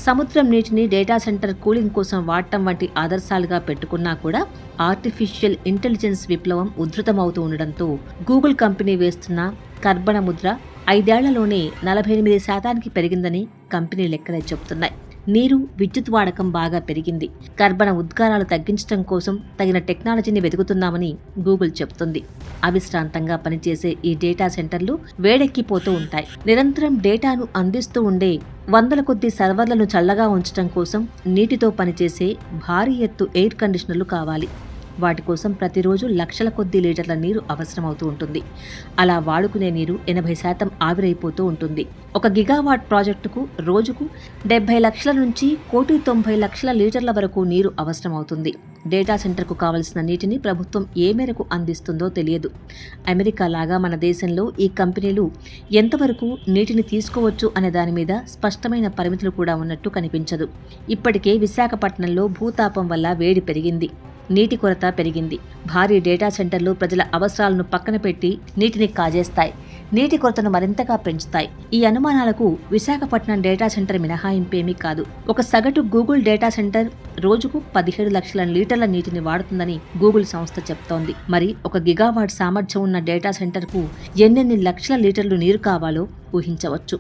సముద్రం నీటిని data centre cooling కోసం వాడటం వంటి ఆదర్శాలుగా పెట్టుకున్నా కూడా ఆర్టిఫిషియల్ ఇంటెలిజెన్స్ విప్లవం ఉధృతమవుతూ ఉండడంతో గూగుల్ కంపెనీ వేస్తున్న కర్బన ముద్ర 5 ఏళ్లలోనే 48% పెరిగిందని కంపెనీ లెక్కలే చెబుతున్నాయి. నీరు, విద్యుత్ వాడకం బాగా పెరిగింది. కర్బన ఉద్గారాలు తగ్గించడం కోసం తగిన టెక్నాలజీని వెతుకుతున్నామని గూగుల్ చెబుతుంది. అవిశ్రాంతంగా పనిచేసే ఈ డేటా సెంటర్లు వేడెక్కిపోతూ ఉంటాయి. నిరంతరం డేటాను అందిస్తూ ఉండే వందల కొద్ది సర్వర్లను చల్లగా ఉంచడం కోసం నీటితో పనిచేసే భారీ ఎత్తు ఎయిర్ కండిషనర్లు కావాలి. వాటి కోసం ప్రతిరోజు లక్షల కొద్ది లీటర్ల నీరు అవసరమవుతూ ఉంటుంది. అలా వాడుకునే నీరు 80% ఆవిరైపోతూ ఉంటుంది. 1 గిగావాట్ ప్రాజెక్టుకు రోజుకు 70 లక్షల నుంచి 1,90,00,000 లీటర్ల వరకు నీరు అవసరమవుతుంది. డేటా సెంటర్కు కావలసిన నీటిని ప్రభుత్వం ఏ మేరకు అందిస్తుందో తెలియదు. అమెరికా లాగా మన దేశంలో ఈ కంపెనీలు ఎంతవరకు నీటిని తీసుకోవచ్చు అనే దాని మీద స్పష్టమైన పరిమితులు కూడా ఉన్నట్టు కనిపించదు. ఇప్పటికే విశాఖపట్నంలో భూతాపం వల్ల వేడి పెరిగింది. నీటి కొరత పెరిగింది. భారీ డేటా సెంటర్లు ప్రజల అవసరాలను పక్కన పెట్టి నీటిని కాజేస్తాయి. నీటి కొరతను మరింతగా పెంచుతాయి. ఈ అనుమానాలకు విశాఖపట్నం డేటా సెంటర్ మినహాయింపేమీ కాదు. ఒక సగటు గూగుల్ డేటా సెంటర్ రోజుకు 17 లక్షల లీటర్ల నీటిని వాడుతుందని గూగుల్ సంస్థ చెప్తోంది. మరి 1 గిగావాట్ సామర్థ్యం ఉన్న డేటా సెంటర్కు ఎన్నెన్ని లక్షల లీటర్లు నీరు కావాలో ఊహించవచ్చు.